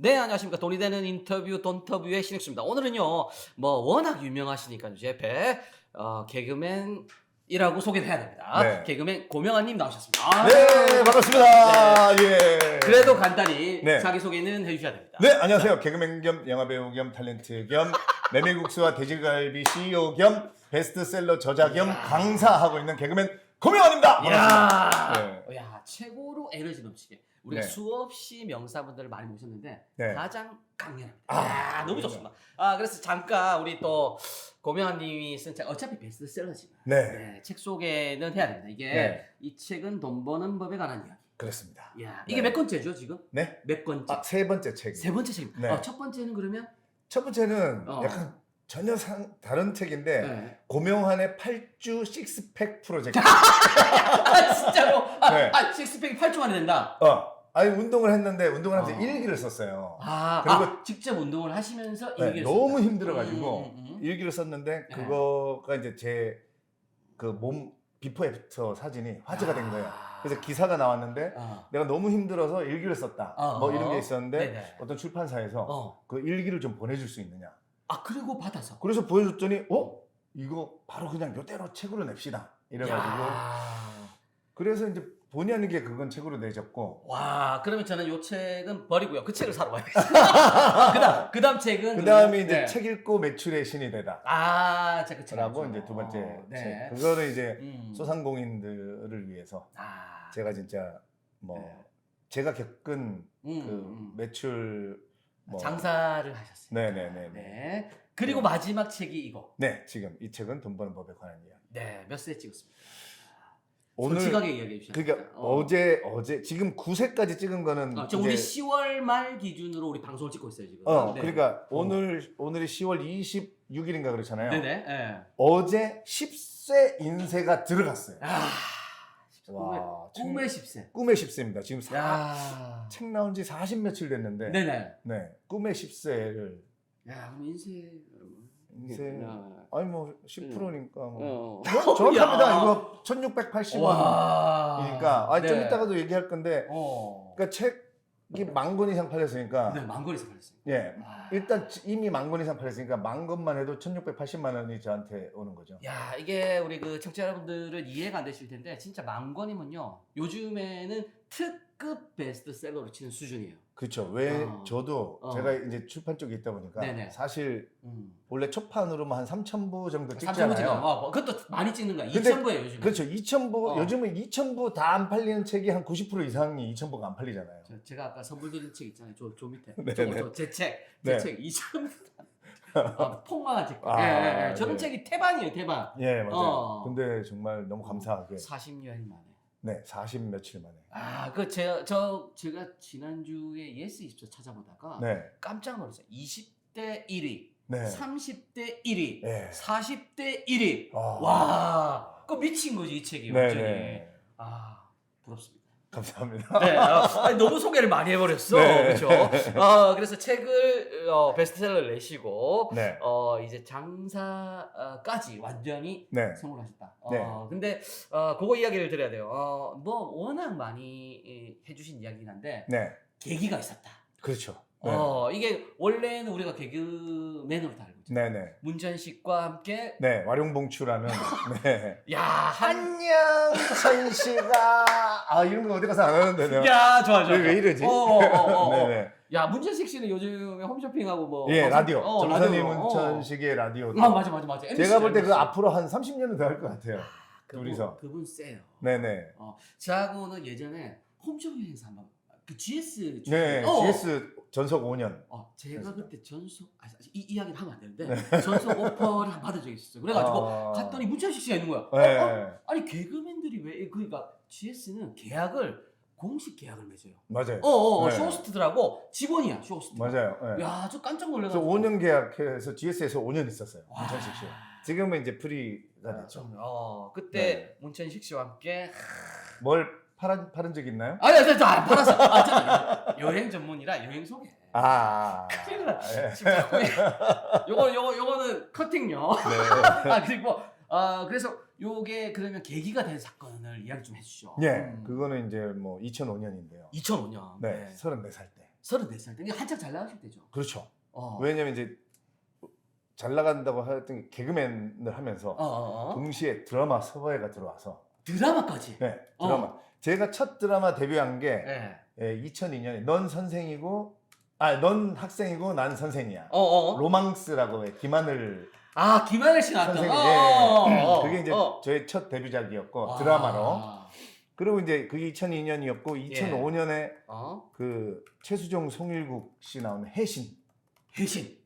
네, 안녕하십니까. 돈이 되는 인터뷰 돈터뷰의 신익수입니다. 오늘은요, 뭐 워낙 유명하시니까 제 배 개그맨이라고 소개를 해야 됩니다. 네. 개그맨 고명환님 나오셨습니다. 네, 반갑습니다. 예. 그래도 간단히 네. 자기 소개는 해주셔야 됩니다. 네, 안녕하세요. 개그맨 겸 영화배우 겸 탤런트 겸 메밀국수와 돼지갈비 CEO 겸 베스트셀러 저자 겸 강사하고 있는 개그맨 고명환입니다. 반갑습니다. 네. 야, 최고로 에너지 넘치게. 우리가 네. 수없이 명사분들을 많이 모셨는데 네. 가장 강렬합니다. 아, 너무 그렇죠. 좋습니다. 그래서 잠깐 우리 또 고명환님이 쓴 책, 어차피 베스트셀러지만 네. 책 소개는 해야 됩니다. 이게 네. 이 책은 돈 버는 법에 관한 이야기. 그렇습니다. 야, 이게 네. 몇 번째죠 지금? 네? 몇 번째? 세 번째 책이. 세 번째 책입니다. 네. 첫 번째는 그러면 첫 번째는 어. 약간 전혀 다른 책인데 네. 고명환의 8주 식스팩 프로젝트. 진짜로? 네. 식스팩이 8주 만에 된다. 아니 운동을 했는데 운동을 하면서 어. 일기를 썼어요. 그리고 직접 운동을 하시면서 네, 일기를 너무 쓴다. 힘들어가지고 일기를 썼는데 네. 그거가 이제 제 그 몸 비포 애프터 사진이 화제가 된 거예요. 그래서 기사가 나왔는데 내가 너무 힘들어서 일기를 썼다. 뭐 이런 게 있었는데 네네. 어떤 출판사에서 그 일기를 좀 보내줄 수 있느냐. 그리고 받아서. 그래서 보여줬더니 이거 바로 그냥 요대로 책으로 냅시다. 이래가지고 그래서 이제 본의 아니게 그건 책으로 내졌고. 와, 그러면 저는 요 책은 버리고요. 그 책을 사러 가야겠어요. 그다음 책은 그 다음에 이제 네. 책 읽고 매출의 신이 되다. 제가 그 책. 라고 이제 두 번째 네. 책. 그거는 이제 소상공인들을 위해서 제가 진짜 뭐 네. 제가 겪은 그 매출 뭐 장사를 하셨어요. 네네네. 네. 그리고 마지막 책이 이거. 네, 지금 이 책은 돈 버는 법에 관한 이야기. 네, 몇 세 찍었습니까? 오늘 솔직하게 이야기해 주세요. 그러니까 어제 지금 9세까지 찍은 거는 지금 우리 10월 말 기준으로 우리 방송을 찍고 있어요 지금. 네. 그러니까 오늘이 10월 26일인가 그렇잖아요. 네네. 네. 어제 10세 인쇄가 들어갔어요. 와, 꿈의 10세. 꿈의 10세입니다. 지금 책 나온 지 40 며칠 됐는데. 네네. 네, 꿈의 10세를. 야, 그럼 인쇄. 아니 뭐 10%니까 뭐. 야. 정확합니다. 이거 1680원이니까. 좀 네. 이따가도 얘기할 건데. 그러니까 책이 10,000권 이상 팔렸으니까. 네, 10,000권 이상 팔렸어요. 예. 일단 이미 10,000권 이상 팔렸으니까 10,000권만 해도 1,680만 원이 저한테 오는 거죠. 야, 이게 우리 그 청취자 여러분들은 이해가 안 되실 텐데 진짜 10,000권이면요. 요즘에는 특급 베스트셀러로 치는 수준이에요. 그렇죠. 왜 저도 제가 이제 출판 쪽에 있다 보니까 네네. 사실 원래 초판으로만 한 3,000부 정도 3,000부 찍잖아요. 그것도 많이 찍는 거야. 근데 2,000부예요, 요즘. 그렇죠. 2,000부 요즘은 2,000부 다 안 팔리는 책이 한 90% 이상이 2,000부가 안 팔리잖아요. 제가 아까 선물 드린 책 있잖아요. 저 밑에. 네네. 제 책. 네. 2,000부. 폭망한 책. 저런 예. 책이 태반이에요, 태반. 예, 맞아요. 근데 정말 너무 감사하게 40년 만에. 네, 40 며칠 만에. 제가 지난주에 예스24 찾아보다가 네. 깜짝 놀랐어요. 20대 1위, 네. 30대 1위, 네. 40대 1위. 아. 와, 그거 미친 거지 이 책이 네, 완전히. 네. 부럽습니다. 감사합니다. 네, 너무 소개를 많이 해버렸어. 네. 그렇죠. 그래서 책을 베스트셀러를 내시고 네. 이제 장사까지 완전히 네. 성공하셨다. 네. 근데 그거 이야기를 드려야 돼요. 뭐 워낙 많이 해주신 이야기긴 한데 네. 계기가 있었다. 그렇죠. 네. 이게 원래는 우리가 개그맨으로 다 알고 있죠. 네, 네. 문천식과 함께 네, 와룡봉추라는 네. 야 안녕 천식아 이런 거 어디 가서 안 하는데 내가 야 좋아. 왜 이러지? 네네. 야 문천식 씨는 요즘에 홈쇼핑하고 뭐 예, 라디오. 정선이 라디오. 문천식의 라디오. 맞아. 제가 볼 때 그 앞으로 한 30년은 더 할 것 같아요. 둘이서. 그분 세요. 네네. 저하고는 예전에 홈쇼핑에서 한번 그 GS 네, GS 전속 5년. 제가 그때 전속 이 이야기를 하면 안 되는데 전속 오퍼를 한 받은 적이 있었어요. 그래가지고 갔더니 문천식 씨가 있는 거야. 네. 아니 개그맨들이 왜 그러니까 GS는 공식 계약을 맺어요. 맞아요. 네. 쇼호스트들하고 직원이야 쇼호스트. 맞아요. 네. 야, 저 깜짝 그래서 놀라가지고. 5년 계약해서 GS에서 5년 있었어요. 문천식 씨. 지금은 이제 프리가 됐죠. 그때 네. 문천식 씨와 함께 뭘 팔은 적 있나요? 아니, 안 팔았어. 여행 전문이라 여행 소개. 큰일 나. 네. 지금 자꾸 요거는 커팅요. 네. 그리고 그래서 요게 그러면 계기가 된 사건을 이야기 좀 해주시죠. 예, 그거는 이제 뭐 2005년인데요. 2005년. 네, 34살 때. 34살 때 한창 잘 나가실 때죠. 그렇죠. 어. 왜냐면 이제 잘 나간다고 했던 게 개그맨을 하면서 동시에 드라마 섭외가 들어와서 드라마까지. 네, 드라마. 제가 첫 드라마 데뷔한 게 네. 2002년에 넌 학생이고 난 선생이야. 로망스라고 해. 김하늘 김하늘 씨 나왔던. 선생님. 그게 이제 저의 첫 데뷔작이었고 드라마로. 그리고 이제 그게 2002년이었고 2005년에 그 최수종 송일국 씨 나오는 해신.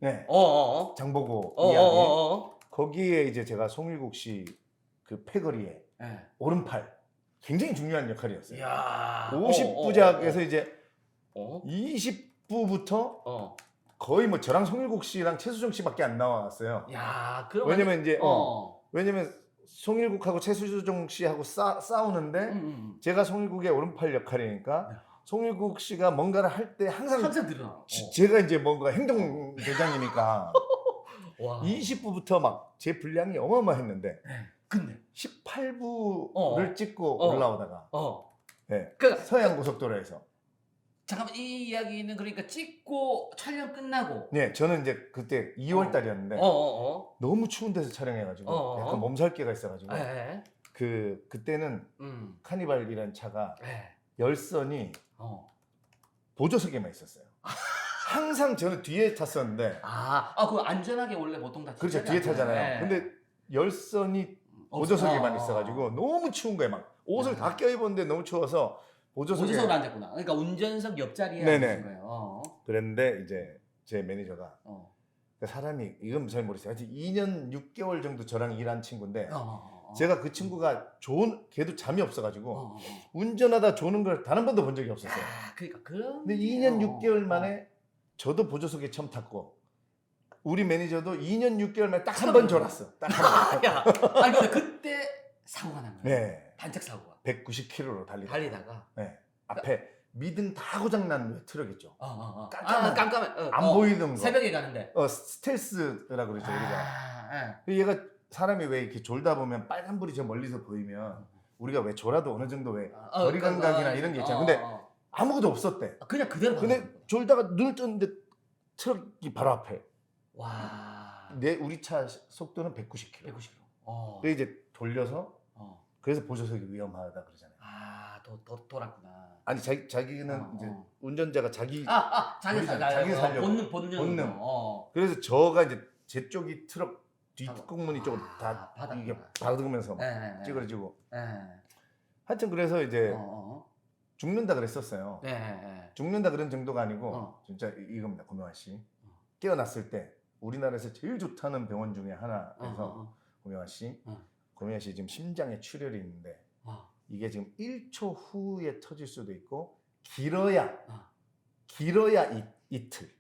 네. 장보고 이야기. 거기에 이제 제가 송일국 씨 그 패거리에 오른팔 굉장히 중요한 역할이었어요. 50부작에서 이제 20부부터 거의 뭐 저랑 송일국 씨랑 최수종 씨밖에 안 나왔어요. 왜냐면 이제 왜냐면 송일국하고 최수종 씨하고 싸우는데 제가 송일국의 오른팔 역할이니까 송일국 씨가 뭔가를 할 때 항상 늘어나. 제가 이제 뭔가 행동 대장이니까 20부부터 막 제 분량이 어마어마했는데 근데 18부를 찍고 올라오다가 네, 그러니까 서해안 고속도로에서 잠깐만 이 이야기는 그러니까 찍고 촬영 끝나고 네 저는 이제 그때 2월 달이었는데 너무 추운 데서 촬영해가지고 약간 몸살기가 있어가지고 그때는 카니발이라는 차가 열선이 보조석에만 있었어요. 항상 저는 뒤에 탔었는데 그거 안전하게 원래 보통 다 그렇죠 뒤에 타잖아요. 근데 열선이 보조석에만 있어가지고 너무 추운 거예요. 막 옷을 다 껴입었는데 너무 추워서 보조석으로 앉았구나. 그러니까 운전석 옆자리에 앉으신 거예요. 그랬는데 이제 제 매니저가 사람이 이건 잘 모르겠어요. 하여튼 2년 6개월 정도 저랑 일한 친구인데 제가 그 친구가 걔도 잠이 없어가지고 운전하다 조는 걸 단 한 번도 본 적이 없었어요. 근데 2년 6개월 만에 저도 보조석에 처음 탔고 우리 매니저도 2년 6개월 만에 딱 한 번 졸았어. 딱 한 번. 아니 근데 그때 사고가 난 거예요. 네. 단짝 사고가. 190km로 달리다가. 네. 앞에 미등 다 고장난 트럭 있죠. 깜깜해. 안 보이는 거. 새벽에 가는데. 스텔스라고 그러죠 우리가. 얘가 사람이 왜 이렇게 졸다 보면 빨간불이 저 멀리서 보이면 우리가 왜 졸아도 어느 정도 왜 거리 감각이나 이런 게 있잖아요. 근데 아무것도 없었대. 그냥 그대로. 근데 졸다가 눈을 떴는데 트럭이 바로 앞에. 우리 차 속도는 190km. 그래 이제 돌려서 그래서 보조석이 위험하다 그러잖아요. 돌았구나. 아니 자기는 이제 운전자가 자기 자기 살려고. 본능. 그래서 저가 이제 제 쪽이 트럭 뒷공무니 쪽으로 다 이게 받으면서 막 찌그러지고. 하여튼 그래서 이제 죽는다 그랬었어요. 죽는다 그런 정도가 아니고 진짜 이겁니다. 고명환 씨. 깨어났을 때 우리나라에서 제일 좋다는 병원 중에 하나에서 고명환 씨 지금 심장에 출혈이 있는데 이게 지금 1초 후에 터질 수도 있고 길어야 이틀.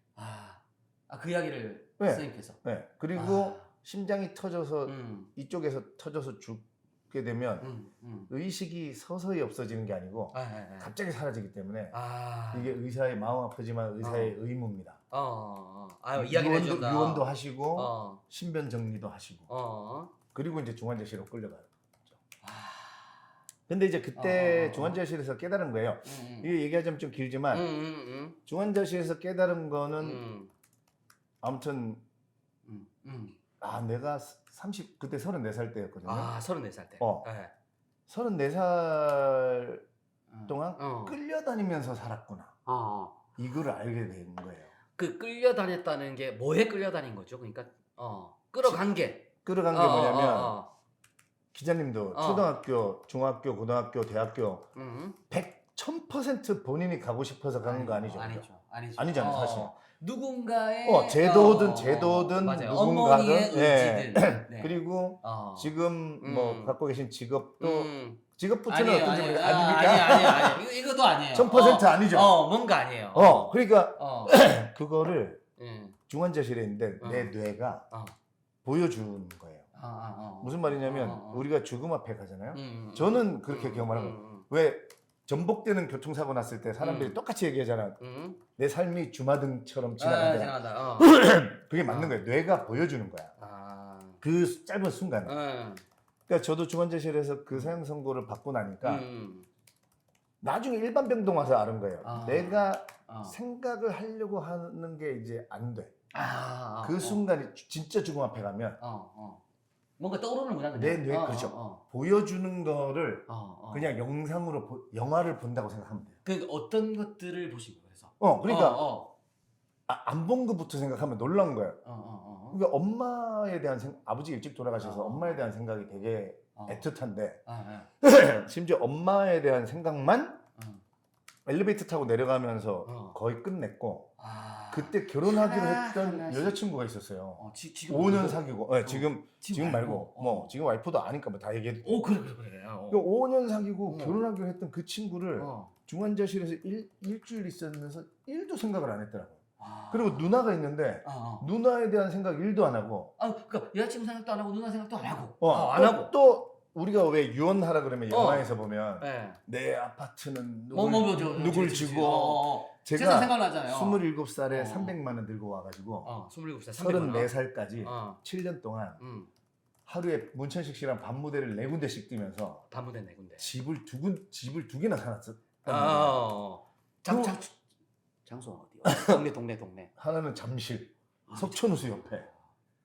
그 이야기를 네. 선생님께서. 네. 그리고 심장이 터져서 이쪽에서 터져서 죽게 되면 의식이 서서히 없어지는 게 아니고 갑자기 사라지기 때문에 이게 의사의 마음 아프지만 의사의 의무입니다. 유언도 하시고 신변 정리도 하시고 그리고 이제 중환자실로 끌려가요. 근데 이제 그때 중환자실에서 깨달은 거예요. 이게 얘기하자면 좀 길지만 중환자실에서 깨달은 거는 아무튼 내가 그때 34살 때였거든요. 34살 때. 34살 동안 끌려다니면서 살았구나. 이거를 알게 된 거예요. 그 끌려다녔다는 게 뭐에 끌려다닌 거죠? 그러니까 끌어간 게 뭐냐면 기자님도 초등학교, 중학교, 고등학교, 대학교 1000% 본인이 가고 싶어서 가는 거 아니죠? 아니잖아요, 사실. 누군가의 제도든 맞아요. 누군가든 어머니의 의지든. 네. 그리고 지금 뭐 갖고 계신 직업도 직업부터는 아니에요, 어떤지 아니에요. 아닙니까? 아니에요. 이것도 아니에요. 1000% 아니죠? 뭔가 아니에요. 그러니까 그거를 중환자실에 있는데 내 뇌가 보여주는 거예요. 무슨 말이냐면 우리가 죽음 앞에 가잖아요. 저는 그렇게 경험을 한 거예요. 왜 전복되는 교통사고 났을 때 사람들이 똑같이 얘기하잖아. 내 삶이 주마등처럼 지나간다. 그게 맞는 거예요. 뇌가 보여주는 거야. 그 짧은 순간에. 그러니까 저도 중환자실에서 그 사형 선고를 받고 나니까 나중에 일반 병동 와서 알은 거예요. 내가 어. 생각을 하려고 하는 게 이제 안 돼. 그 어. 순간이 진짜 죽음 앞에 가면 뭔가 떠오르는구나. 내 뇌 그렇죠. 보여주는 거를 그냥 영상으로 영화를 본다고 생각하면 돼요. 그 어떤 것들을 보시고 그래서? 그러니까 안 본 것부터 생각하면 놀라운 거예요. 그러니까 엄마에 대한 아버지 일찍 돌아가셔서 엄마에 대한 생각이 되게 애틋한데 심지어 엄마에 대한 생각만 엘리베이터 타고 내려가면서 거의 끝냈고 그때 결혼하기로 했던 여자친구가 있었어요. 지금 5년 사귀고 지금 말고 지금 와이프도 아니까 뭐 다 얘기해도 돼. 그래. 5년 사귀고 결혼하기로 했던 그 친구를 중환자실에서 일주일 있으면서 1도 생각을 안 했더라고요. 그리고 누나가 있는데 누나에 대한 생각 1도 안 하고 그러니까 여자친구 생각도 안 하고 누나 생각도 안 하고 안 하고 또 우리가 왜 유언하라 그러면 영화에서 보면 내 아파트는 누굴 주고 제가 생각나잖아요. 27살에 300만 원 들고 와가지고 27살 34살까지 7년 동안 하루에 문천식 씨랑 밤무대를 4군데씩 뛰면서 밤무대 4군데 집을 두 개나 사놨어. 장소는 어디요? 동네. 하나는 잠실, 석촌호수 옆에.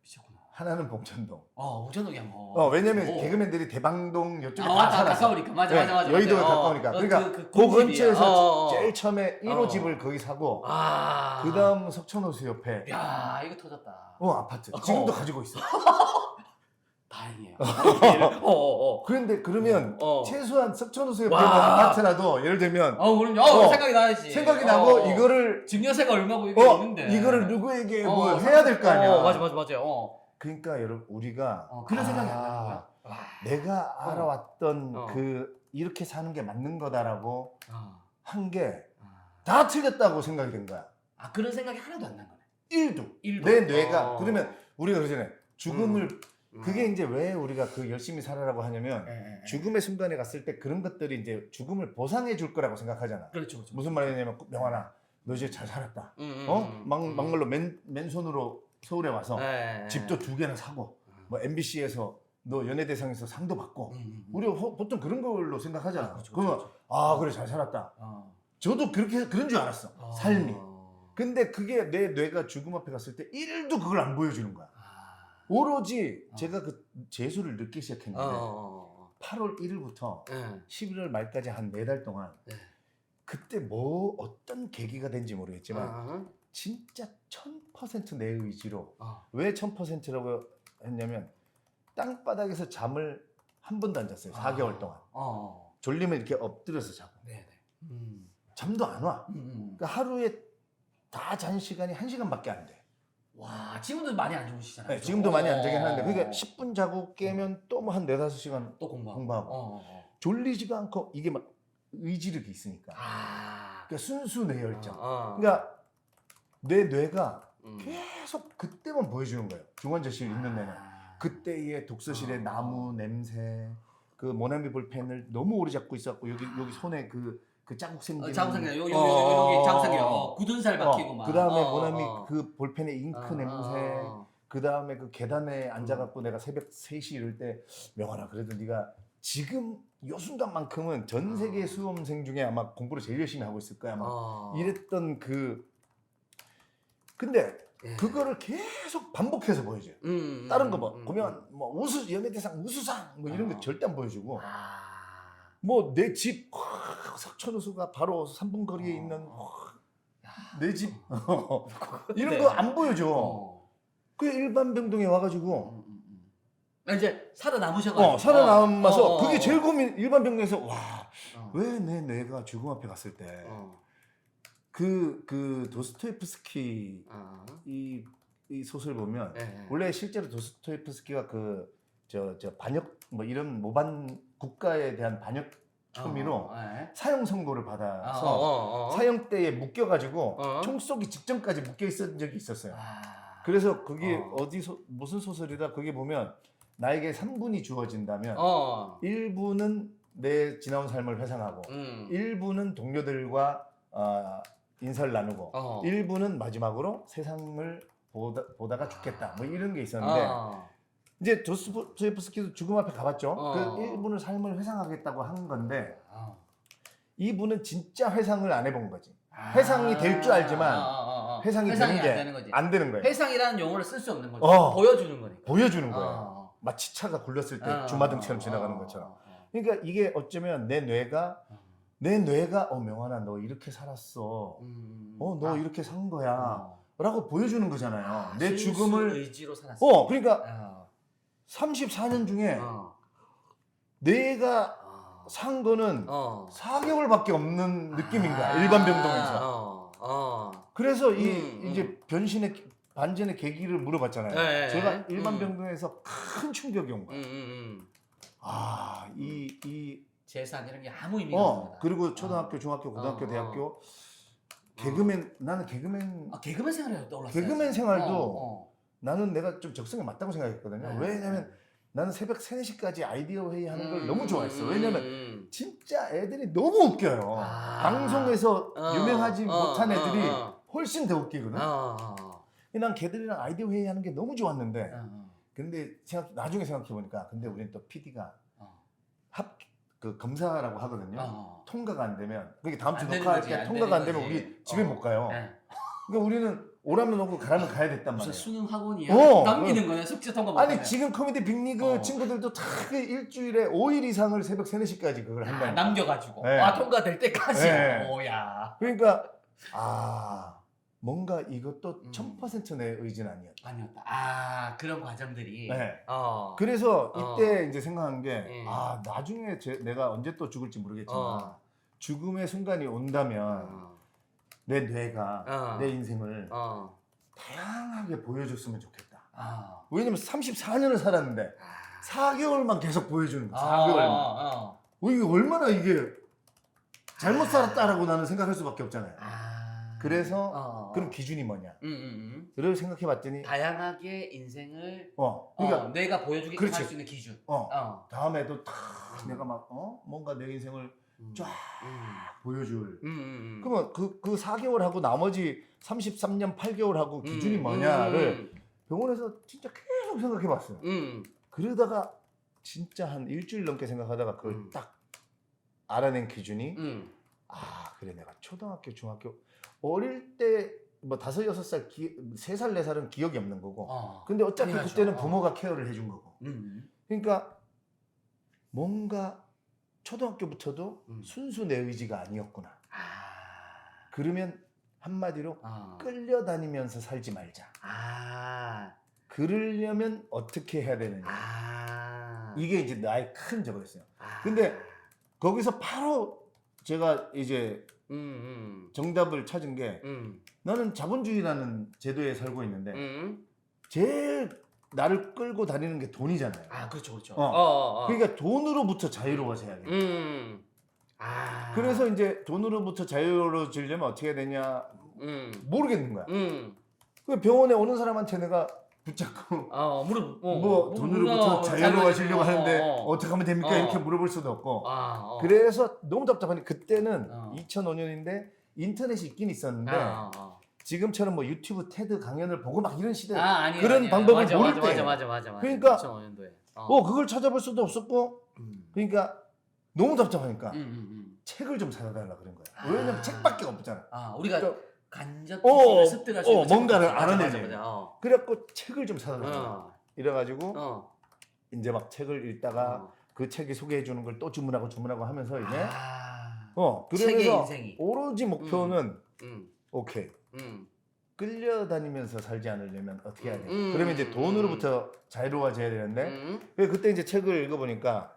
미쳤구나. 하나는 봉천동. 봉천동이야 왜냐면 개그맨들이 대방동 이쪽에 다 맞다, 살았어. 가까우니까. 맞아. 여의도가 가까우니까. 그러니까 그 근처에서 제일 처음에 1호 집을 거기 사고 그 다음 석촌호수 옆에. 야, 이거 터졌다. 아파트. 지금도 가지고 있어. 다행이에요. 그런데 그러면 최소한 석촌호수 옆에 있는 아파트라도 예를 들면 그럼요. 생각이 나야지. 생각이 나고 이거를 증여세가 얼마고 이게 있는데 이거를 누구에게 뭐 해야 될 거 아니야. 맞아. 그러니까 여러분 우리가 그런 생각이 안 나는 거야. 내가 알아왔던 그 이렇게 사는 게 맞는 거다라고 한 게 다 틀렸다고 생각이 된 거야. 그런 생각이 하나도 안 난 거네. 1도. 내 뇌가 그러면 우리가 그러잖아요. 죽음을 그게 이제 왜 우리가 그 열심히 살아라고 하냐면 죽음의 순간에 갔을 때 그런 것들이 이제 죽음을 보상해 줄 거라고 생각하잖아. 그렇죠. 무슨 말이냐면 명환아 너 이제 잘 살았다. 막걸로 맨손으로 서울에 와서 집도 2개나 사고 뭐 MBC에서 너 연예대상에서 상도 받고 우리가 보통 그런 걸로 생각하잖아. 그러면 그래 잘 살았다. 저도 그런 줄 알았어. 삶이. 근데 그게 내 뇌가 죽음 앞에 갔을 때 1도 그걸 안 보여주는 거야. 오로지 제가 그 재수를 늦기 시작했는데 8월 1일부터 11월 말까지 한 4달 동안 그때 뭐 어떤 계기가 된지 모르겠지만 진짜 1000% 내 의지로 왜 1000%라고 했냐면 땅바닥에서 잠을 한 번도 안 잤어요. 4개월 동안. 졸리면 이렇게 엎드려서 자고. 잠도 안 와. 그러니까 하루에 다 잔 시간이 1시간밖에 안 돼. 와, 지금도 많이 안 주무시잖아요. 네, 지금도 많이 안 자긴 하는데 그러니까 10분 자고 깨면 또 뭐 한 4-5시간 또 공부하고 졸리지가 않고 이게 막 의지력이 있으니까 그러니까 순수 뇌혈장 그러니까 내 뇌가 계속 그때만 보여주는 거예요. 중환자실 있는 내내 그때의 독서실의 나무 냄새 그 모나미 볼펜을 너무 오래 잡고 있었고 여기 손에 그 자국 생기는 여기 자국 생겨 굳은 살 박히고 막 그 다음에 모나미 그 볼펜의 잉크 냄새 그 다음에 그 계단에 앉아갖고 내가 새벽 3시 이럴 때 명환아 그래도 네가 지금 요 순간만큼은 전 세계 수험생 중에 아마 공부를 제일 열심히 하고 있을 거야 아마 이랬던 근데 그거를 계속 반복해서 보여줘요. 다른 거 보면 뭐 연예대상 우수상 뭐 이런 거 절대 안 보여주고 뭐 내 집 석촌호수가 바로 3분 거리에 있는 내 집 이런 거 안 보여줘. 그 일반 병동에 와가지고 이제 살아남으셔가지고 살아남아서 그게 제일 고민. 일반 병동에서 왜 내 뇌가 죽음 앞에 갔을 때 그 도스토옙스키 이 소설 보면 원래 실제로 도스토옙스키가 저 반역 뭐 이런 모반 국가에 대한 반역 혐의로 사형 선고를 받아서 사형대에 묶여가지고 총 쏘기 직전까지 묶여 있었던 적이 있었어요. 그래서 그게 무슨 소설이다 그게 보면 나에게 3분이 주어진다면 1분은 내 지나온 삶을 회상하고 1분은 동료들과 인사를 나누고 1분은 마지막으로 세상을 보다가 죽겠다 뭐 이런 게 있었는데 이제 도스토옙스키도 죽음 앞에 가봤죠. 그 1분을 삶을 회상하겠다고 한 건데 이분은 진짜 회상을 안 해본 거지. 회상이 될 줄 알지만 회상이 되는 게 안 되는 거예요. 회상이라는 용어를 쓸 수 없는 거죠. 보여주는 거니까. 보여주는 거예요. 마치 차가 굴렀을 때 주마등처럼 지나가는 것처럼. 그러니까 이게 어쩌면 내 뇌가 명환아 너 이렇게 살았어. 너 이렇게 산 거야. 라고 보여주는 거잖아요. 내 죽음을 의지로 살았어. 그러니까 34년 중에 내가 산 거는 4개월밖에 없는 느낌인 거야. 일반 병동에서. 그래서 이제 반전의 계기를 물어봤잖아요. 제가 일반 병동에서 큰 충격이 온 거야. 이 재산 이런 게 아무 의미가 없습니다. 그리고 초등학교, 중학교, 고등학교, 대학교 나는 개그맨 생활이 떠올랐어요. 개그맨 생활도 나는 내가 좀 적성에 맞다고 생각했거든요. 왜냐면 나는 새벽 3, 4시까지 아이디어 회의하는 걸 너무 좋아했어. 왜냐면 진짜 애들이 너무 웃겨요. 방송에서 유명하지 못한 애들이 훨씬 더 웃기거든. 난 걔들이랑 아이디어 회의하는 게 너무 좋았는데 근데 나중에 생각해보니까 근데 우리는 또 PD가 그 검사라고 하거든요. 통과가 안 되면 그게 다음 주 녹화할 때 통과가 안 되면 우리 집에 못 가요. 그러니까 우리는 오라면 오고 가라면 가야 됐단 말이에요. 무슨 수능 학원이야? 남기는 거네 숙제 통과 못 아니 지금 코미디 빅리그 친구들도 다 그 일주일에 5일 이상을 새벽 3, 4시까지 그걸 한다니까. 남겨가지고 통과될 때까지. 오야. 그러니까 뭔가 이것도 1000% 내 의지는 아니었다. 그런 과정들이. 그래서 이때 이제 생각한 게 나중에 내가 언제 또 죽을지 모르겠지만 죽음의 순간이 온다면 내 뇌가 내 인생을 다양하게 보여줬으면 좋겠다. 왜냐면 34년을 살았는데 4개월만 계속 보여주는 거야. 4개월만. 이게 얼마나 이게 잘못 살았다라고 나는 생각할 수밖에 없잖아요. 그래서 그럼 기준이 뭐냐? 를 생각해봤더니 다양하게 인생을 그러니까 내가 보여주게끔 할 수 있는 기준. 다음에도 내가 막 뭔가 내 인생을 쫙 보여줄. 그러면 그 4개월하고 나머지 33년 8개월하고 기준이 뭐냐를 병원에서 진짜 계속 생각해봤어요. 그러다가 진짜 한 일주일 넘게 생각하다가 그걸 딱 알아낸 기준이 그래 내가 초등학교, 중학교 어릴 때 뭐 5, 6살, 3살, 4살은 기억이 없는 거고 근데 어차피 그때는 부모가 케어를 해준 거고 그러니까 뭔가 초등학교부터도 순수 내 의지가 아니었구나. 그러면 한마디로 끌려다니면서 살지 말자. 그러려면 어떻게 해야 되느냐. 이게 이제 나의 큰 저거였어요. 근데 거기서 바로 제가 이제 정답을 찾은 게 나는 자본주의라는 제도에 살고 있는데 제일 나를 끌고 다니는 게 돈이잖아요. 그렇죠. 그러니까 돈으로부터 자유로워져야 돼. 그래서 이제 돈으로부터 자유로워지려면 어떻게 해야 되냐 모르겠는 거야. 그 병원에 오는 사람한테 내가 붙잡고 돈으로부터 자유로워지려고 하는데 어떻게 하면 됩니까? 이렇게 물어볼 수도 없고. 그래서 너무 답답하니 그때는 2005년인데 인터넷이 있긴 있었는데 지금처럼 뭐 유튜브 테드 강연을 보고 막 이런 시대 그런 방법을 모를 때 맞아. 그러니까 2005년도에. 그걸 찾아볼 수도 없었고 그러니까 너무 답답하니까 책을 좀 사다 달라 그런 거야. 왜냐면 책밖에 없잖아. 우리가 간접 습득할 수 있는 뭔가를 알아내지. 그래갖고 책을 좀 사다 달라. 이래가지고 이제 막 책을 읽다가 그 책이 소개해 주는 걸 또 주문하고 하면서 이제 그러면서 오로지 목표는 오케이. 끌려다니면서 살지 않으려면 어떻게 해야 돼? 그러면 이제 돈으로부터 자유로워져야 되는데 그때 이제 책을 읽어보니까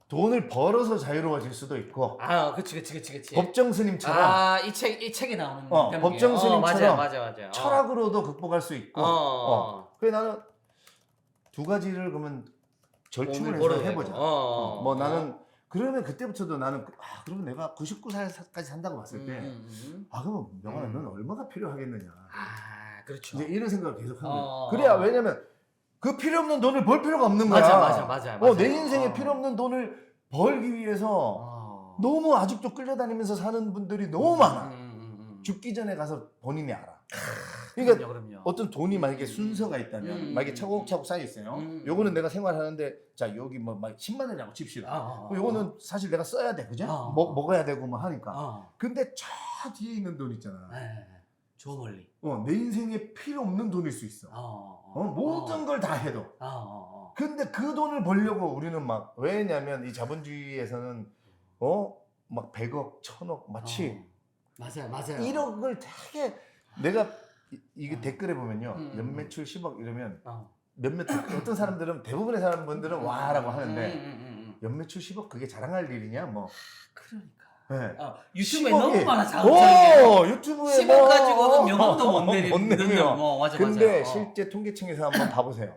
돈을 벌어서 자유로워질 수도 있고 그치. 법정 스님처럼 이 책에 나오는 법정 스님처럼 맞아. 철학으로도 극복할 수 있고 그래 나는 두 가지를 그러면 절충을 해서 해보자. 뭐 나는 그러면 그때부터도 나는 그러면 내가 99살까지 산다고 봤을 때 그럼 명환아 넌 얼마가 필요하겠느냐. 그렇죠. 이제 이런 생각을 계속 하는 거야. 그래야 왜냐면 그 필요 없는 돈을 벌 필요가 없는 거야. 맞아. 내 인생에 필요 없는 돈을 벌기 위해서 너무 아직도 끌려다니면서 사는 분들이 너무 많아. 죽기 전에 가서 본인이 알아. 그러니까 그럼요. 어떤 돈이 만약에 순서가 있다면 만약에 차곡차곡 쌓여 있어요. 요거는 내가 생활하는데 자 여기 뭐 막 10만 원이라고 칩시다. 요거는 사실 내가 써야 돼, 그죠? 먹어야 되고 뭐 하니까. 근데 저 뒤에 있는 돈 있잖아. 저 멀리. 내 인생에 필요 없는 돈일 수 있어. 모든 걸 다 해도. 근데 그 돈을 벌려고 우리는 막 왜냐면 이 자본주의에서는 막 100억, 1000억 마치 맞아요. 1억을 되게 내가 이게 댓글에 보면요. 연매출 10억 이러면 몇몇 어떤 사람들은 대부분의 사람분들은 와라고 하는데 연매출 10억 그게 자랑할 일이냐 뭐. 그러니까. 네. 유튜브에 10억이, 너무 많아 자랑하는 유튜브에 10억 가지고는 명함도 못 못 내리는 내며. 맞아. 근데 실제 통계청에서 한번 봐보세요.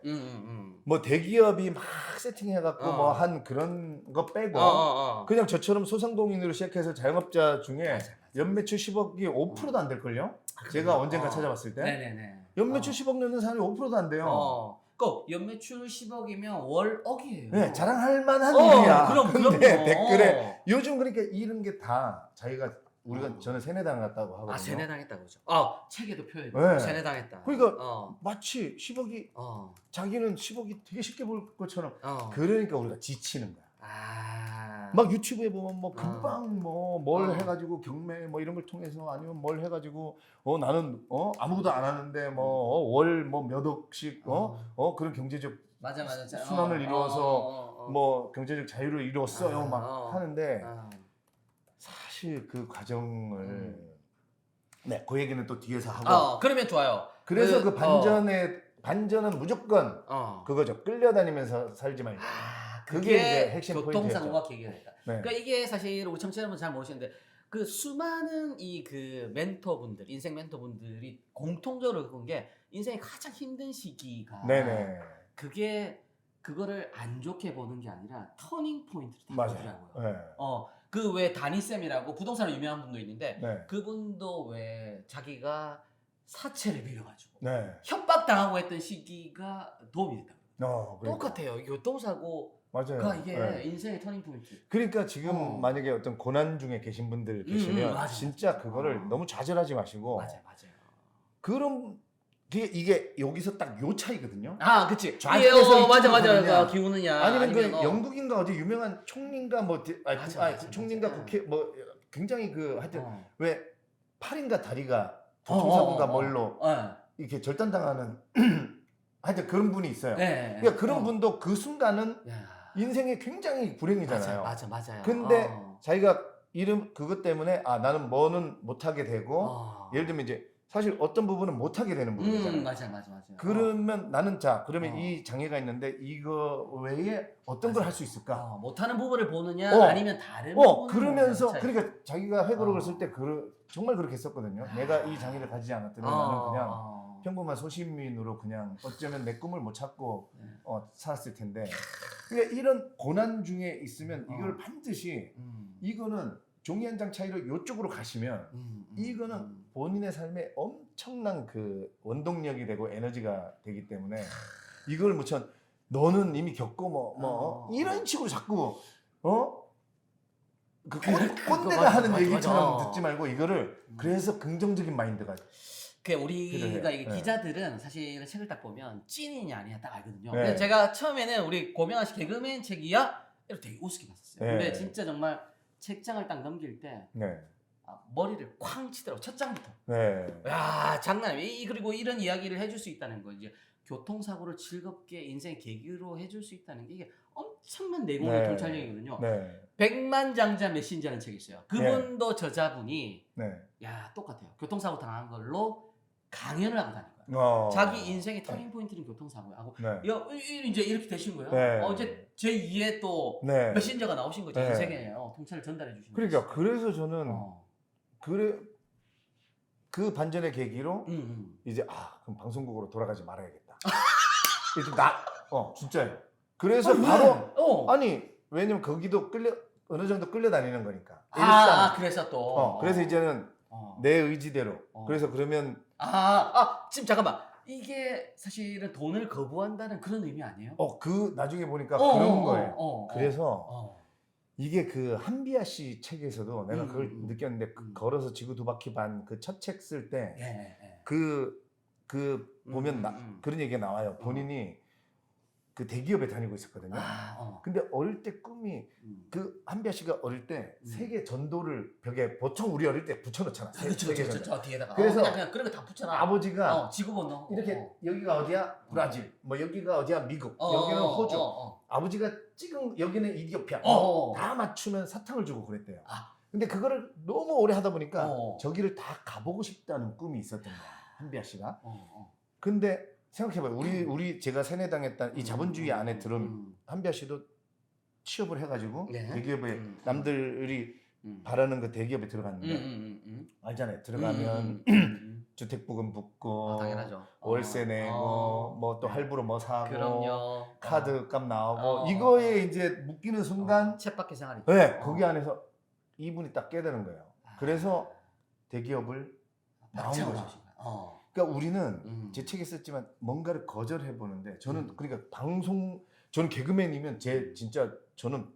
뭐 대기업이 막 세팅해갖고 뭐 한 그런 거 빼고 그냥 저처럼 소상공인으로 시작해서 자영업자 중에 연매출 10억이 5%도 안 될걸요? 제가 언젠가 찾아봤을 때 네네네. 연매출 10억 넣는 사람이 5%도 안 돼요. 그 연매출 10억이면 월억이에요. 네, 자랑할 만한 일이야. 그럼 근데 댓글에 요즘 그러니까 이런 게 다 자기가 우리가 저는 세뇌당 했다고 하거든요. 세뇌당했다고 그죠. 책에도 표현해. 네. 세뇌당했다. 그러니까 마치 10억이 자기는 10억이 되게 쉽게 벌 것처럼 그러니까 우리가 지치는 거야. 막 유튜브에 보면 뭐 금방 뭐 뭘 해가지고 경매 뭐 이런 걸 통해서 아니면 뭘 해가지고 나는 아무것도 안 하는데 뭐 월 뭐 몇 억씩 그런 경제적 맞아. 순환을 이루어서 뭐 경제적 자유를 이뤘어요 막 하는데 사실 그 과정을 네, 그 얘기는 또 뒤에서 하고 그러면 좋아요. 그래서 그 반전은 무조건 그거죠. 끌려다니면서 살지 말고. 그게 이제 핵심 포인트였죠. 교통사고가 계기가 됐다. 네. 그러니까 이게 사실 우리 청취자분들 잘 모르시는데 그 수많은 이 그 멘토분들, 인생 멘토분들이 공통적으로 그런 게 인생의 가장 힘든 시기가 네네. 그거를 안 좋게 보는 게 아니라 터닝 포인트를 다 맞아요. 보더라고요. 네. 그 왜 다니쌤이라고 부동산으로 유명한 분도 있는데 네. 그분도 왜 자기가 사채를 빌려가지고 네. 협박당하고 했던 시기가 도움이 됐다고. 그러니까. 똑같아요. 교통사고 맞아요. 이게 네. 인생의 터닝 포인트. 그러니까 지금 만약에 어떤 고난 중에 계신 분들 계시면 맞아, 진짜 그거를 너무 좌절하지 마시고 맞아요. 그럼 이게 여기서 딱 요 차이거든요. 그치. 좌측에서 맞아. 기우느냐. 아니면 그 영국인가 어디 유명한 총리인가 뭐 총리인가 맞아. 국회 뭐 굉장히 그 하여튼 왜 팔인가 다리가 교통사고인가 뭘로 이렇게 절단당하는 하여튼 그런 분이 있어요. 네. 그러니까 그런 분도 그 순간은 인생이 굉장히 불행이잖아요. 맞아요. 근데 자기가 그것 때문에 나는 뭐는 못하게 되고 예를 들면 이제 사실 어떤 부분은 못하게 되는 부분이잖아요. 맞아. 그러면 나는 그러면 이 장애가 있는데 이거 외에 어떤 걸 할 수 있을까? 못하는 부분을 보느냐 아니면 다른 부분을 그러면서 그러니까 자기가 회고록을 쓸 때 정말 그렇게 썼거든요. 내가 이 장애를 가지지 않았더니 나는 그냥 평범한 소시민으로 그냥 어쩌면 내 꿈을 못 찾고 살았을 텐데 그러니까 이런 고난 중에 있으면 이걸 반드시 이거는 종이 한 장 차이로 이쪽으로 가시면 이거는 본인의 삶에 엄청난 그 원동력이 되고 에너지가 되기 때문에 이걸 무슨 너는 이미 겪고 이런 식으로 자꾸 그 꼰대가 하는 얘기처럼 듣지 말고 이거를 그래서 긍정적인 마인드가 우리가 이게 기자들은 사실 책을 딱 보면 찐이냐 아니냐 딱 알거든요. 네. 근데 제가 처음에는 우리 고명환 씨 개그맨 책이야? 이렇게 되게 우습게 봤었어요. 네. 근데 진짜 정말 책장을 딱 넘길 때 머리를 쾅 치더라고. 첫 장부터. 야 장난 아니에요. 그리고 이런 이야기를 해줄 수 있다는 거 이제 교통사고를 즐겁게 인생의 계기로 해줄 수 있다는 게 이게 엄청난 내공의 통찰력이거든요. 백만장자 메신저라는 책이 있어요. 그분도 저자분이 똑같아요. 교통사고 당한 걸로 강연을 하고 다니고요. 자기 인생의 터닝 포인트는 교통사고야 하고 이제 이렇게 되신 거예요. 이제 제2의 또 메신저가 나오신 거죠. 인생에 통찰을 전달해 주신 거죠. 그러니까 그래서 저는 그 반전의 계기로 이제 그럼 방송국으로 돌아가지 말아야겠다. 이제 진짜예요. 그래서 바로 왜냐면 거기도 어느 정도 끌려다니는 거니까. 그래서 또 그래서 이제는 내 의지대로. 그래서 그러면 지금 잠깐만. 이게 사실은 돈을 거부한다는 그런 의미 아니에요? 나중에 보니까 그런 거예요. 그래서 이게 그 한비아 씨 책에서도 내가 그걸 느꼈는데 걸어서 지구 두 바퀴 반 그 첫 책 쓸 때 그 보면 그런 얘기가 나와요. 본인이 그 대기업에 다니고 있었거든요. 근데 어릴 때 꿈이 그 한비아 씨가 어릴 때 세계 전도를 벽에 보통 우리 어릴 때 붙여놓잖아. 그렇죠. 뒤에다가. 그래서 그냥 그런 거 다 붙여놔. 아버지가 지구본능. 이렇게 여기가 어디야? 브라질. 뭐 여기가 어디야? 미국. 여기는 호주. 아버지가 찍은 여기는 이디오피아. 다 맞추면 사탕을 주고 그랬대요. 근데 그거를 너무 오래 하다 보니까 저기를 다 가보고 싶다는 꿈이 있었던 거야. 한비아 씨가. 근데 생각해봐요. 우리 제가 세뇌당했던 이 자본주의 안에 들은 한비아 씨도 취업을 해가지고 대기업에 남들이 바라는 그 대기업에 들어갔는데 알잖아요. 들어가면 주택부금 붙고 당연하죠. 월세 내고 뭐 또 할부로 뭐 사고 그럼요. 카드 값 나오고 이거에 이제 묶이는 순간 쳇바퀴 생활이. 네, 거기 안에서 이분이 딱 깨달은 거예요. 그래서 대기업을 나온 거죠. 그러니까 우리는 제 책에 썼지만 뭔가를 거절해 보는데 저는 그러니까 저는 개그맨이면 진짜 저는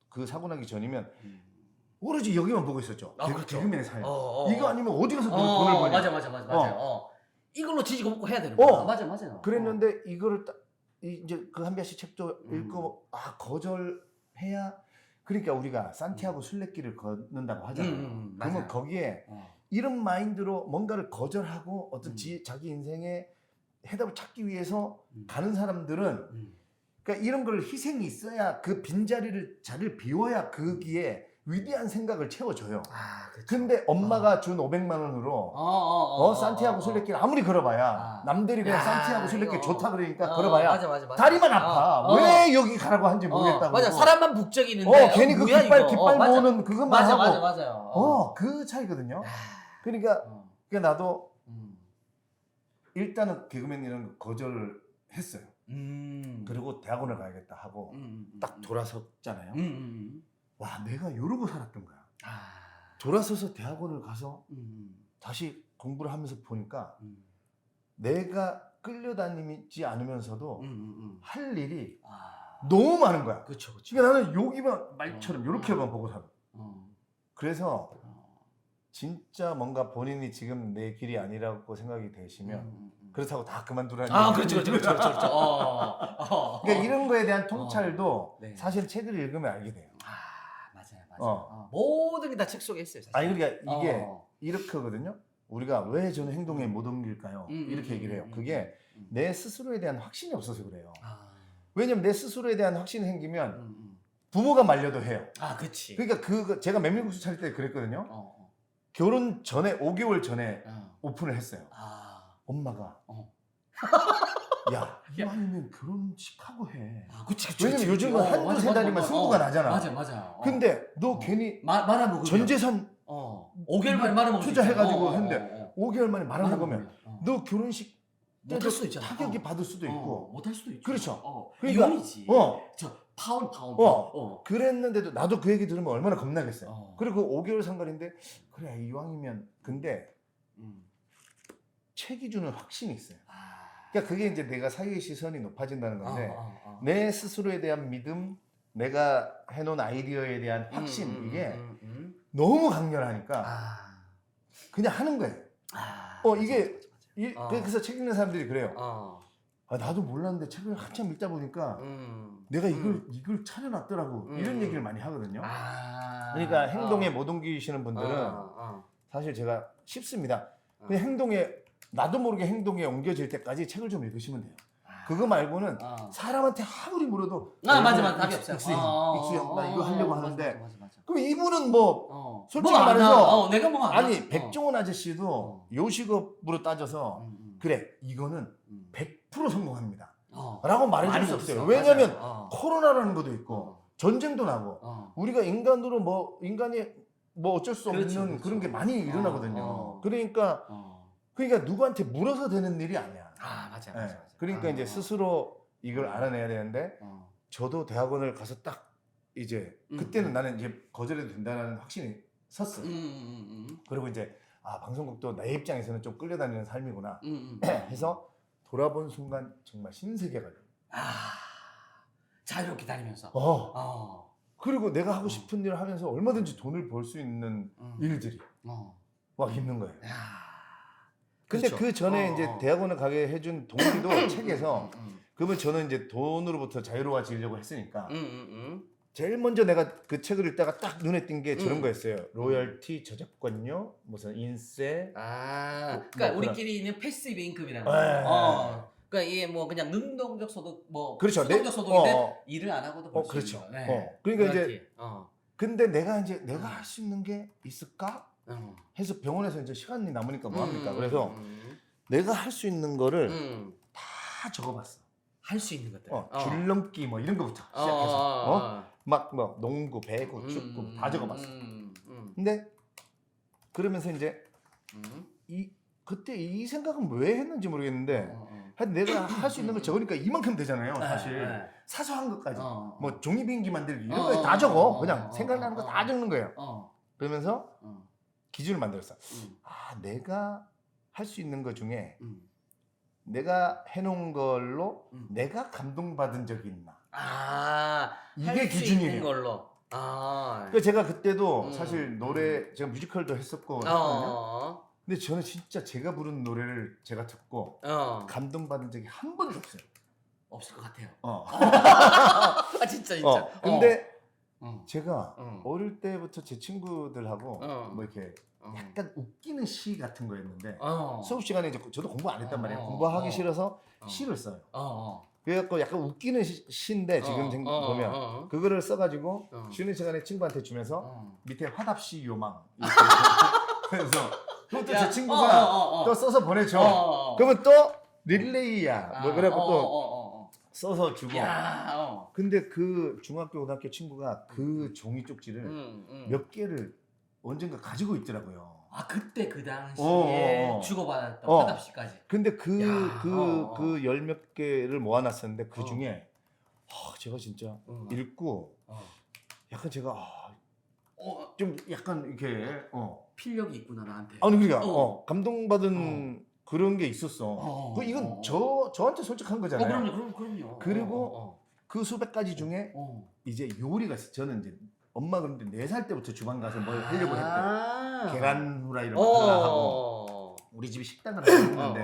그 사고 나기 전이면 오로지 여기만 보고 있었죠. 그렇죠. 개그맨의 삶. 이거 아니면 어디 가서 돈을 버냐. 맞아. 이걸로 지지고 먹고 해야 되는 거야. 맞아. 그랬는데 이거를 딱 이제 그 한비아 씨 책도 읽고 거절해야 그러니까 우리가 산티아고 순례길을 걷는다고 하잖아요. 그러면 거기에 이런 마인드로 뭔가를 거절하고 어떤 자기 인생의 해답을 찾기 위해서 가는 사람들은 그러니까 이런 걸 희생이 있어야 그 자리를 비워야 거기에 위대한 생각을 채워줘요. 그렇죠. 근데 엄마가 준 500만 원으로 산티아고 순례길 아무리 걸어봐야 남들이 그냥 산티아고 순례길 좋다 그러니까 걸어봐야 맞아. 다리만 아파. 왜 여기 가라고 하는지 모르겠다고. 맞아. 사람만 북적이는데 괜히 그 깃발 모으는 그것만 하고. 맞아요. 그 차이거든요. 그러니까 나도 일단은 개그맨이라는 거 거절을 했어요. 그리고 대학원을 가야겠다 하고 딱 돌아섰잖아요. 와, 내가 이러고 살았던 거야. 돌아서서 대학원을 가서 다시 공부를 하면서 보니까 내가 끌려다니지 않으면서도 할 일이 너무 많은 거야. 그렇죠. 그러니까 나는 여기만 말처럼 이렇게만 보고 살아. 그래서 진짜 뭔가 본인이 지금 내 길이 아니라고 생각이 되시면 그렇다고 다 그만두라는 그렇죠. 그러니까 이런 거에 대한 통찰도 사실 책을 읽으면 알게 돼요. 맞아요. 모든 게 다 책 속에 있어요. 사실. 아니 그러니까 이게 이렇게거든요. 우리가 왜 저는 행동에 못 옮길까요? 이렇게 얘기를 해요. 그게 내 스스로에 대한 확신이 없어서 그래요. 왜냐면 내 스스로에 대한 확신이 생기면 부모가 말려도 해요. 그렇지. 그러니까 제가 메밀국수 차릴 때 그랬거든요. 결혼 전에 5개월 전에 오픈을 했어요. 엄마가 야, 이거 아니면 결혼식하고 해. 그치. 왜냐면 요즘은 한두 세 달이면 승부가 나잖아. 맞아요. 근데 너 괜히 말아먹으면 전 재산 5개월 만에 말아먹을 투자해가지고 했는데 5개월 만에 말아먹으면 너 결혼식 못할 수도 있잖아. 타격이 받을 수도 있고 못할 수도 있죠. 그렇죠. 그러니까 이혼이지. 파운. 그랬는데도 나도 그 얘기 들으면 얼마나 겁나겠어요. 그리고 5개월 상관인데 그래 이왕이면 근데 책이 주는 확신이 있어요. 그러니까 그게 이제 내가 사회의 시선이 높아진다는 건데 내 스스로에 대한 믿음, 내가 해놓은 아이디어에 대한 확신 이게 너무 강렬하니까 그냥 하는 거예요. 이게 그래서 책 읽는 사람들이 그래요. 나도 몰랐는데 책을 한참 읽다 보니까 내가 이걸 찾아놨더라고 이런 얘기를 많이 하거든요. 그러니까 행동에 못 옮기시는 분들은 사실 제가 쉽습니다. 그냥 나도 모르게 행동에 옮겨질 때까지 책을 좀 읽으시면 돼요. 그거 말고는 사람한테 아무리 물어도 맞아. 답이 없어요. 익수형 나 이거 하려고 하는데 맞아. 그럼 이분은 솔직히 말해서 내가 아니 백종원 아저씨도 요식업으로 따져서 그래 이거는 100% 성공합니다 라고 말해줄 수 없어요. 왜냐면 코로나라는 것도 있고 전쟁도 나고 우리가 인간이 어쩔 수 없는 그런 게 많이 일어나거든요. 그러니까 누구한테 물어서 되는 일이 아니야. 맞아. 그러니까 이제 스스로 이걸 알아내야 되는데 저도 대학원을 가서 딱 이제 그때는 나는 이제 거절해도 된다는 확신이 섰어요. 그리고 이제 방송국도 내 입장에서는 좀 끌려다니는 삶이구나 해서 돌아본 순간 정말 신세계가 돼요. 자유롭게 다니면서. 그리고 내가 하고 싶은 일을 하면서 얼마든지 돈을 벌 수 있는 일들이 막 있는 거예요. 근데 그렇죠. 그 전에 이제 대학원을 가게 해준 동기도 책에서 그러면 저는 이제 돈으로부터 자유로워지려고 했으니까 제일 먼저 내가 그 책을 읽다가 딱 눈에 띈 게 저런 거였어요. 로열티, 저작권료, 무슨 인세. 그러니까 뭐 우리끼리 있는 패시브 인컴이라는 네. 거. 그러니까 이게 뭐 그냥 능동적 소득, 뭐 그렇죠. 수동적 소득인데 일을 안 하고도 벌 수 그렇죠. 있는 거. 네. 그러니까 로열티. 이제 근데 내가 할 수 있는 게 있을까? 해서 병원에서 이제 시간이 남으니까 뭐 합니까? 그래서 내가 할 수 있는 거를 다 적어봤어. 할 수 있는 것들. 줄넘기 뭐 이런 거부터 시작해서 막 뭐 농구, 배구, 축구 다 적어봤어. 근데 그러면서 이제 그때 이 생각은 왜 했는지 모르겠는데 하여튼 내가 할 수 있는 걸 적으니까 이만큼 되잖아요. 사실 사소한 것까지 뭐 종이 비행기 만들기 이런 거 다 적어. 그냥 생각나는 거 다 적는 거예요. 그러면서 기준을 만들었어. 내가 할 수 있는 것 중에 내가 해놓은 걸로 내가 감동받은 적이 있나? 이게 기준이에요. 걸로. 그러니까 제가 그때도 사실 노래 제가 뮤지컬도 했었고 했거든요. 근데 저는 진짜 제가 부른 노래를 제가 듣고 감동받은 적이 한 번도 없어요. 없을 것 같아요. 진짜. 근데 제가 어릴 때부터 제 친구들하고 뭐 이렇게 약간 웃기는 시 같은 거였는데 수업 시간에 이제 저도 공부 안 했단 말이에요. 공부하기 싫어서 시를 써요. 그래갖고 약간 웃기는 시인데 지금 보면 그거를 써가지고 쉬는 시간에 친구한테 주면서 밑에 화답시 요망 이렇게 그래서 그것도 제 친구가 또 써서 보내줘. 그러면 또 릴레이야 뭐 그래갖고 또 써서 주고. 근데 그 중학교 고등학교 친구가 그 종이 쪽지를 몇 개를 언젠가 가지고 있더라고요. 그때 그 당시에 주고받았던 화답시까지. 근데 그 열 몇 개를 모아놨었는데 그 중에 제가 진짜 읽고 약간 제가 좀 약간 이렇게 필력이 있구나 나한테. 아니 그러니까 감동받은 그런 게 있었어. 이건 저한테 솔직한 거잖아요. 그럼요. 그리고 그 수백 가지 중에 이제 요리가 있어. 저는 이제 엄마 그런데 4살 때부터 주방 가서 뭘 하려고 했대. 계란 후라이를 막 하고 우리 집이 식당을 했는데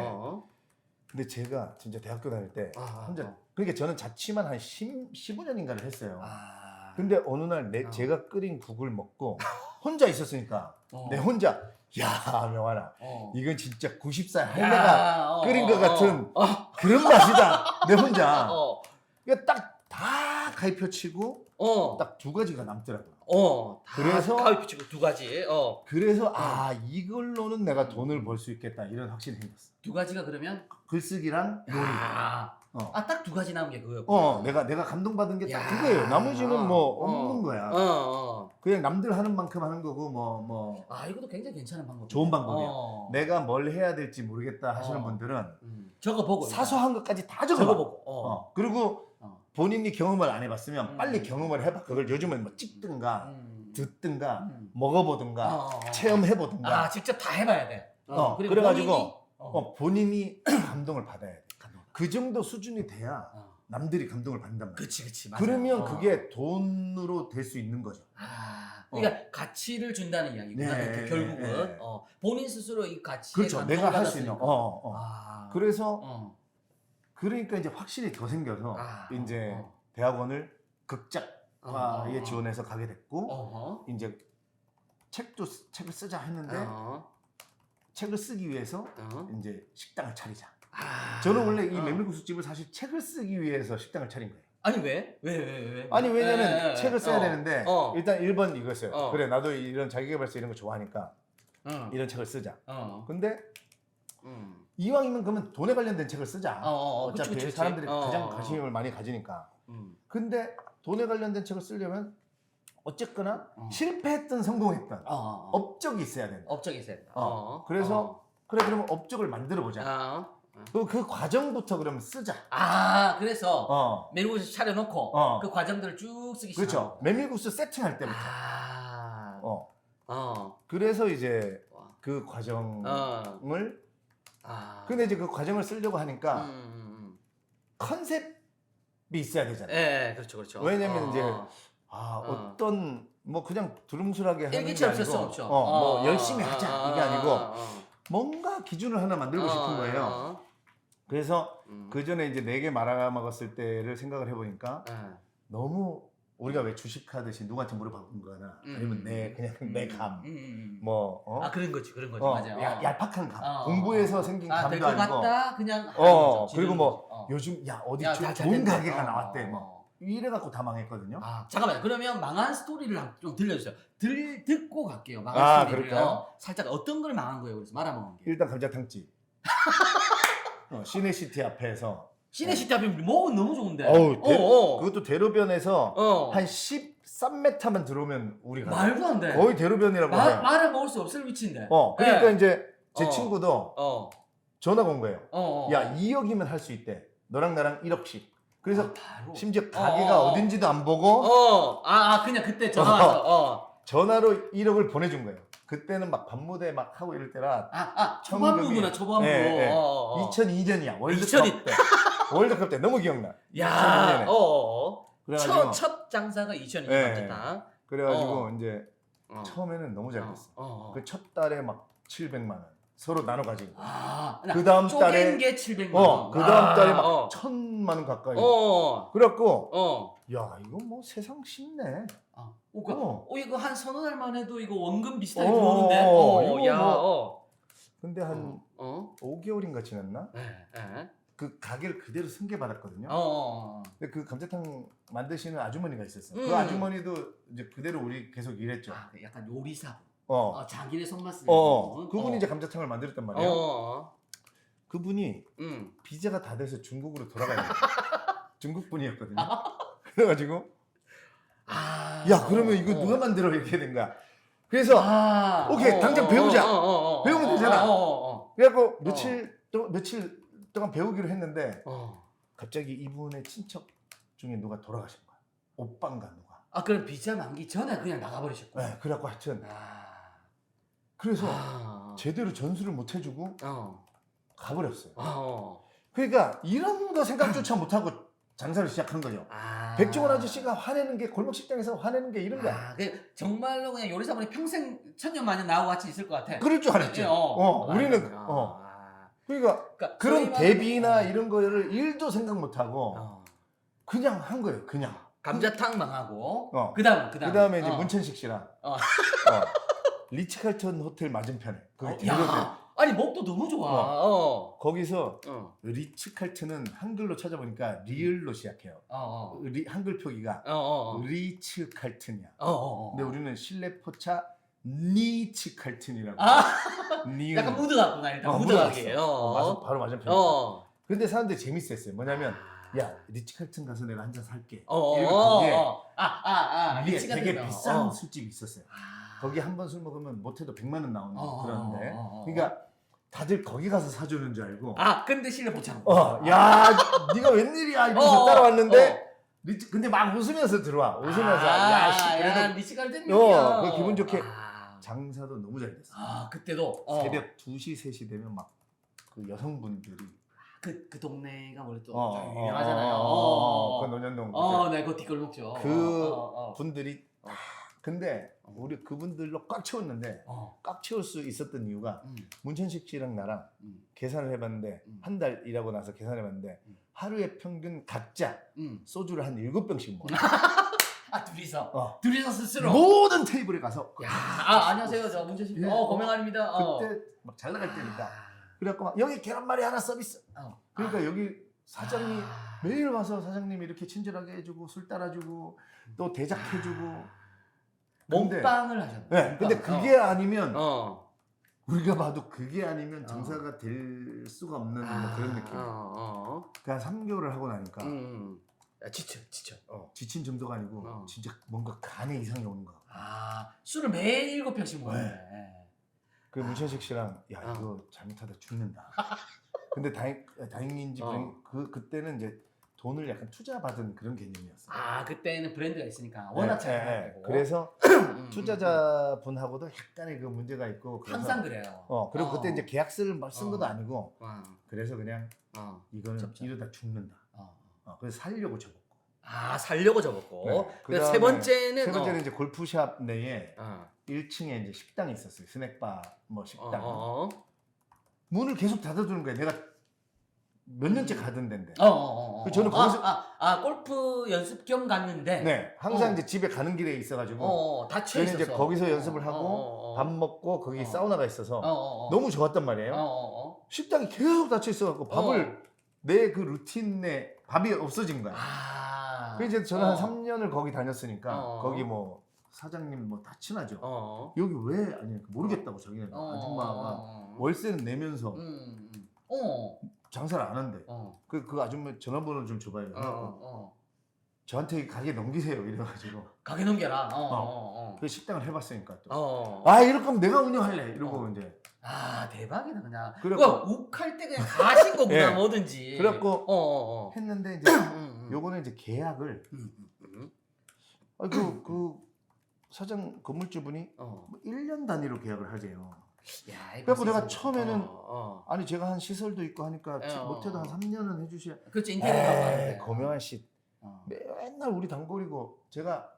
근데 제가 진짜 대학교 다닐 때 혼자 그러니까 저는 자취만 한 15년인가를 했어요. 근데 어느 날 제가 끓인 국을 먹고 혼자 있었으니까 내 혼자 야 명환아 이건 진짜 90살 할매가 끓인 것 같은 그런 맛이다. 내 혼자 그러니까 딱 다 가위펴치고 딱 2가지가 남더라고요. 그래서 가위피치고 2가지. 그래서 이걸로는 내가 돈을 벌 수 있겠다 이런 확신이 생겼어. 2가지가 그러면 글쓰기랑 요리. 딱 2가지 남은 게 그거였고. 내가 감동받은 게 딱 그거예요. 나머지는 뭐 없는 거야. 그냥 남들 하는 만큼 하는 거고 뭐. 이것도 굉장히 괜찮은 방법이에요. 좋은 방법이에요. 내가 뭘 해야 될지 모르겠다 하시는 분들은 적어보고 사소한 것까지 다 적어보고. 그리고 본인이 경험을 안 해봤으면 빨리 경험을 해봐. 그걸 요즘은 뭐 찍든가 듣든가 먹어보든가 체험해보든가. 직접 다 해봐야 돼. 그래가지고 본인이 감동을 받아야 돼. 그 정도 수준이 돼야 남들이 감동을 받는단 말이야. 그치 맞아. 그러면 그게 돈으로 될 수 있는 거죠. 그러니까 가치를 준다는 이야기구나. 네. 결국은 본인 스스로 이 가치에 그렇죠. 내가 할 수 있는. 있으니까. 그래서 그러니까 이제 확실히 더 생겨서 이제 대학원을 극작과에 지원해서 가게 됐고 이제 책을 쓰자 했는데 책을 쓰기 위해서 이제 식당을 차리자. 저는 원래 이 메밀국수집을 사실 책을 쓰기 위해서 식당을 차린 거예요. 아니 왜? 아니 왜냐면 책을 써야 되는데 일단 1번 이거였어요. 그래 나도 이런 자기계발서 이런 거 좋아하니까 이런 책을 쓰자. 근데 이왕이면 그러면 돈에 관련된 책을 쓰자. 어차피 그치. 사람들이 가장 관심을 많이 가지니까. 근데 돈에 관련된 책을 쓰려면 어쨌거나 실패했든 성공했든 업적이 있어야 된다. 업적이 있어야 된다. 그래서 그래 그러면 업적을 만들어 보자. 그 과정부터 그러면 쓰자. 그래서 메밀국수 차려놓고 그 과정들을 쭉 쓰기 시작하고. 그렇죠. 메밀국수 세팅할 때부터. 그래서 이제 그 과정을 근데 이제 그 과정을 쓰려고 하니까 컨셉이 있어야 되잖아요. 네, 그렇죠. 왜냐면 이제 어떤 뭐 그냥 두루뭉술하게 하는 게 일기처럼 쓸 아니고 수 없죠. 뭐 열심히 하자 이게 아니고 뭔가 기준을 하나 만들고 싶은 거예요. 그래서 그 전에 이제 4개 말아먹었을 때를 생각을 해보니까 너무 우리가 왜 주식하듯이 누구한테 물어보는 거나 아니면 그냥 내 감, 뭐 그런 거지 맞아요. 얄팍한 감, 공부해서 생긴 감도 될것 아니고, 같다 그냥 그리고 뭐 요즘 요즘 좋은 가게가 나왔대 뭐 이래갖고 다 망했거든요. 잠깐만요. 그러면 망한 스토리를 좀 들려주세요. 듣고 갈게요. 망한 스토리를. 그럴까요? 살짝 어떤 걸 망한 거예요? 그래서 말아먹은 게. 일단 감자탕집. 시내시티 앞에서. 시내시티 앞에 먹으면 너무 좋은데. 그것도 대로변에서 한 13m만 들어오면 우리가 말도 안 돼. 거의 대로변이라고 해요. 말을 먹을 수 없을 위치인데. 그러니까 이제 제 친구도 전화가 온 거예요. 야, 2억이면 할 수 있대. 너랑 나랑 1억씩. 그래서 심지어 가게가 어딘지도 안 보고 그냥 그때 전화 와서 전화로 1억을 보내준 거예요. 그때는 막 밤무대 막 하고 이럴 때라 초반부구나 초반부. 2002년이야. 월드컵 때. 월드컵 때 너무 기억나. 야, 2002년에. 첫 장사가 2002년 맞다. 그래가지고 이제 처음에는 너무 잘 됐어. 그 첫 달에 막 700만 원 서로 나눠 가지고. 그 다음 달에 쪼갠 게 700만 원. 그 다음 달에 막 1000만 원 가까이. 그래갖고 야, 이거 뭐 세상 쉽네. 이거 한 서너 달만 해도 이거 원금 비슷하게 들어오는데. 근데 한 5개월인가 지났나? 그 가게를 그대로 승계받았거든요. 근데 그 감자탕 만드시는 아주머니가 있었어요. 그 아주머니도 이제 그대로 우리 계속 일했죠. 약간 요리사. 자기네 손맛을. 그분이 이제 감자탕을 만들었단 말이에요. 그분이 비자가 다 돼서 중국으로 돌아가야 돼요. 중국 분이었거든요. 그래가지고 야, 그러면 이거 누가 만들어 이렇게 된 거야. 그래서 오케이, 당장 배우자. 배우면 되잖아. 그래갖고 며칠 동안 배우기로 했는데 갑자기 이분의 친척 중에 누가 돌아가신 거야. 오빠인가 누가. 그럼 비자 만기 전에 그냥 나가버리셨고. 네, 그래갖고 하여튼 그래서 제대로 전수를 못 해주고 가버렸어요. 그러니까 이런 거 생각조차 못하고 장사를 시작한 거죠. 백종원 아저씨가 화내는 게 골목 식당에서 화내는 게 이런 거야. 정말로 그냥 요리사분이 평생 천년만년 나하고 같이 있을 것 같아. 그럴 줄 알았지. 우리는 그러니까 그런 대비나 이런 거를 일도 생각 못하고 그냥 한 거예요. 그냥 감자탕 망하고 그다음에 이제 문천식 씨랑 리츠칼튼 호텔 맞은편에 아니 목도 너무 좋아. 거기서 리츠칼튼은 한글로 찾아보니까 리을로 시작해요. 한글 표기가 리츠칼튼이야. 근데 우리는 실내포차 니츠칼튼이라고. 약간 무드 같구나. 일단 무드하게. 바로 맞은편에. 근데 사람들이 재밌었어요. 뭐냐면 야, 리츠칼튼 가서 내가 한 잔 살게. 이게 되게 비싼 술집이 있었어요. 거기 한 번 술 먹으면 못해도 100만 원 나오는 그런데. 그러니까 다들 거기 가서 사주는 줄 알고. 근데 실내포차. 야, 네가 웬일이야 이러면서 따라왔는데. 근데 막 웃으면서 들어와. 웃으면서 야, 그래도 리츠칼튼 그 기분 좋게 장사도 너무 잘 됐어. 그때도 새벽 2시, 3시 되면 막 그 여성분들이 그 동네가 원래 또 유명하잖아요. 그 논현동. 네, 그 뒷골목죠. 그 분들이 근데 우리 그분들로 꽉 채웠는데 꽉 채울 수 있었던 이유가 문천식 씨랑 나랑 계산을 해봤는데 한 달 일하고 나서 계산해봤는데 하루에 평균 각자 소주를 한 7병씩 먹어요. 둘이서 스스로 모든 테이블에 가서 안녕하세요, 저 문천식. 고명환입니다. 그때 막 잘 나갈 때니까 그래갖고 막 여기 계란말이 하나 서비스. 그러니까 여기 사장님 매일 와서 사장님이 이렇게 친절하게 해주고 술 따라주고 또 대작해주고 몸빵을 하셨네. 네, 근데 그게 아니면 우리가 봐도 그게 아니면 장사가 될 수가 없는 뭐 그런 느낌. 그냥 3개월을 하고 나니까 지쳐. 지친 정도가 아니고 진짜 뭔가 간에 이상이 오는 거. 술을 매일 7병씩 먹었네. 그 문천식 씨랑 야, 이거 잘못하다 죽는다. 근데 다행인지 그때는 이제 돈을 약간 투자받은 그런 개념이었어. 그때는 브랜드가 있으니까 워낙 잘 팔고. 그래서 투자자분하고도 약간의 그 문제가 있고. 항상 그래요. 그리고 그때 이제 계약서를 쓴 것도 아니고. 그래서 그냥 이거는 이러다 죽는다. 그래서 살려고 접었고. 살려고 접었고. 네. 그다음에 세 번째는 이제 골프샵 내에 1층에 이제 식당이 있었어요. 스낵바 뭐 식당. 문을 계속 닫아두는 거예요. 내가 몇 년째 가던 데인데. 저는 거기서 골프 연습 겸 갔는데. 네, 항상 이제 집에 가는 길에 있어가지고. 닫혀 있어서. 이제 거기서 연습을 하고 밥 먹고 거기 사우나가 있어서 너무 좋았단 말이에요. 식당이 계속 닫혀 있어갖고 밥을 내 그 루틴에 밥이 없어진 거야. 그래서 이제 저는 한 3년을 거기 다녔으니까 거기 뭐 사장님 뭐 다 친하죠. 여기 왜 아니 모르겠다고 자기는 아줌마가 월세는 내면서 장사를 안 한대. 그 아줌마 전화번호 좀 줘봐요. 저한테 가게 넘기세요 이래가지고 가게 넘겨라. 그 식당을 해봤으니까 또 이럴 거면 내가 운영할래 이러고 이제 대박이다 그냥. 그래갖고 욱할 때 그냥 다 하신 거구나. 예. 뭐든지. 그래갖고 했는데 이제 요거는 이제 계약을 그 사장 건물주분이 뭐 1년 단위로 계약을 하재요. 그래서 내가 처음에는 아니 제가 한 시설도 있고 하니까 못해도 한 3년은 해주셔야. 그렇죠. 인테리어가 많은데. 고명환 씨 맨날 우리 단골이고 제가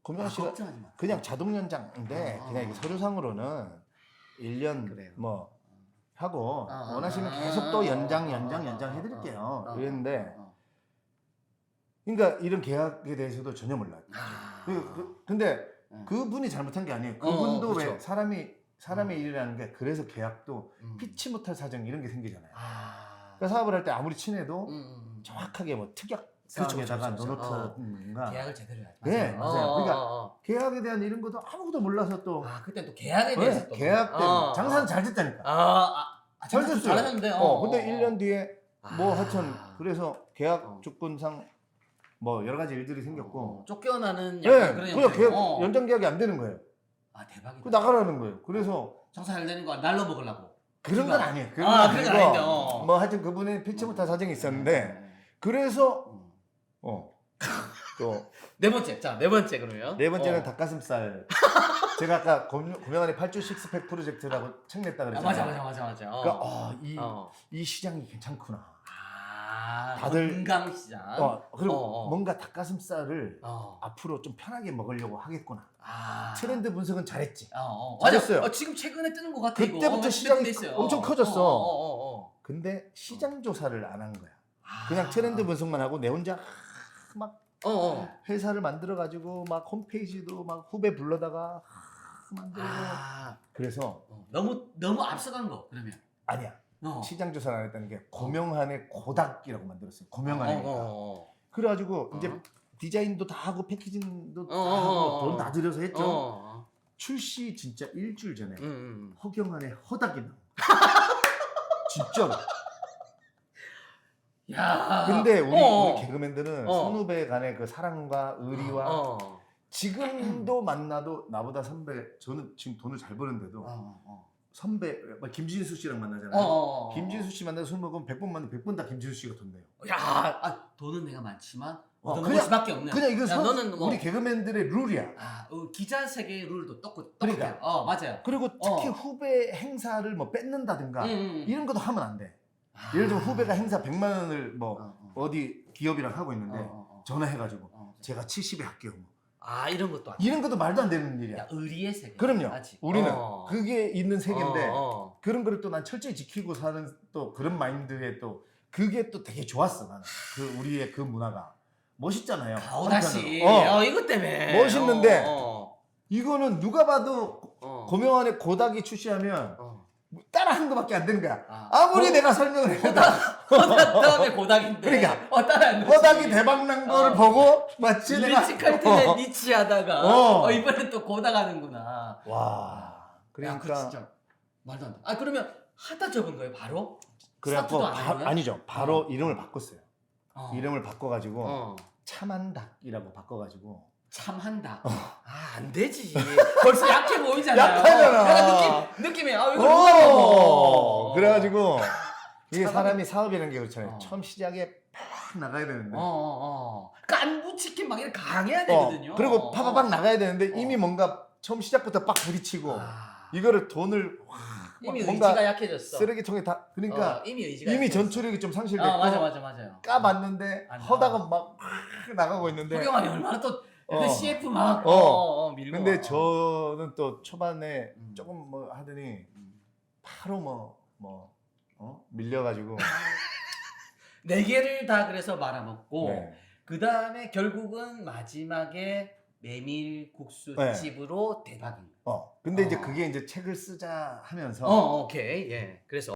고명환 씨가 그냥 자동 연장인데 그냥 이게 서류상으로는 1년 그래요. 뭐 하고 원하시면 계속 또 연장 해드릴게요. 이랬는데 그러니까 이런 계약에 대해서도 전혀 몰라요. 근데 그분이 잘못한 게 아니에요. 그분도 그렇죠. 왜 사람의 일이라는 게 그래서 계약도 피치 못할 사정 이런 게 생기잖아요. 그러니까 사업을 할 때 아무리 친해도 정확하게 뭐 특약 사항에다가 넣어놓던가 계약을 제대로 해야 돼. 네, 맞아요. 그러니까 계약에 대한 이런 것도 아무것도 몰라서 또 그때 또 계약에 대해서 또 계약 때문에 장사는 잘 됐다니까. 잘 됐어요. 잘하는데. 근데 1년 뒤에 뭐 하여튼 그래서 계약 조건상 뭐 여러 가지 일들이 생겼고 쫓겨나는 약간 그런 그냥 계약 연장 계약이 안 되는 거예요. 대박이다. 그 나가라는 거예요. 그래서 장사 잘 되는 거 날로 먹으려고. 그런 건 아니에요. 그런 건 아닌데. 뭐 하여튼 그분의 피치 못할 사정이 있었는데 그래서 또 네 번째 그러면 네 번째는 닭가슴살. 제가 아까 고명환의 8주 식스팩 프로젝트라고 책 냈다 그랬잖아요. 맞아. 그러니까 이 시장이 괜찮구나. 다들 건강시장. 그리고 뭔가 닭가슴살을 앞으로 좀 편하게 먹으려고 하겠구나. 트렌드 분석은 잘했지. 잘했어요. 맞아. 지금 최근에 뜨는 것 같아. 그때부터 이거. 시장이 있어요. 엄청 커졌어. 근데 시장 조사를 안 한 거야. 그냥 트렌드 분석만 하고 내 혼자 막 회사를 만들어가지고 막 홈페이지도 막 후배 불러다가 만들고. 그래서 너무 앞서간 거 그러면. 아니야. 시장 조사를 안 했다는 게 고명환의 고닥이라고 만들었어요. 고명환이니까. 그래가지고 이제 디자인도 다 하고 패키징도 다 하고 돈 다 들여서 했죠. 출시 진짜 일주일 전에 허경환의 허닥이 나온 진짜로. 야. 근데 우리 개그맨들은 선후배 간의 그 사랑과 의리와 지금도 만나도 나보다 선배 저는 지금 돈을 잘 버는데도 선배 김진수 씨랑 만나잖아요. 김진수 씨 만나서 술 먹으면 100번 만나면 100번 다 김진수 씨가 돈 내요. 돈은 내가 많지만 그냥 수밖에 없네. 그냥 이거 너는 우리 개그맨들의 룰이야. 기자 세계의 룰도 똑같아요. 그러니까. 맞아요. 그리고 특히 후배 행사를 뭐 뺏는다든가 이런 것도 하면 안 돼. 예를 들면 후배가 행사 100만 원을 뭐 어디 기업이랑 하고 있는데 전화해가지고 제가 70에 할게요. 이런 것도 이런 것도 말도 안 되는 일이야. 의리의 세계. 그럼요. 맞지? 우리는 그게 있는 세계인데 그런 거를 또 난 철저히 지키고 사는 또 그런 마인드에 또 그게 또 되게 좋았어 나는. 그 우리의 그 문화가 멋있잖아요. 다시 이것 때문에 멋있는데 이거는 누가 봐도 고명환의 고닥이 출시하면 따라하는 것밖에 안 되는 거야. 아무리 내가 설명을 해도 허닥 다음에 고닥인데. 그러니까 따라하는 허닥이 대박난 걸 보고 마치 내가 리치칼튼에 니치하다가 이번엔 또 고닥하는구나. 와. 그러니까 진짜 말도 안 돼. 그러면 하다 접은 거예요 바로? 그래갖고 아니죠. 바로 이름을 바꿨어요. 이름을 바꿔가지고 참한닭이라고 바꿔가지고. 참한다. 안 되지. 벌써 약해 보이잖아요. 약하잖아. 느낌이 이거 누가 그래가지고 이게 사람이 사업이라는 게 그렇잖아요. 처음 시작에 팍 나가야 되는데. 깐부 치킨 막 이렇게 강해야 되거든요. 그리고 파파박 나가야 되는데 이미 뭔가 처음 시작부터 빡 부딪히고 이거를 돈을 이미 뭔가 의지가 약해졌어. 쓰레기통에 다 그러니까 이미 전투력이 좀 상실됐고 맞아요. 까봤는데 허다가 막 나가고 있는데 허경환이 얼마나 또 CF 막 밀고. 근데 저는 또 초반에 조금 뭐 하더니 바로 뭐 밀려가지고 4개를 다 그래서 말아먹고 네. 그 다음에 결국은 마지막에 메밀국수집으로 대박인 거예요. 근데 이제 그게 이제 책을 쓰자 하면서 오케이. 예. 그래서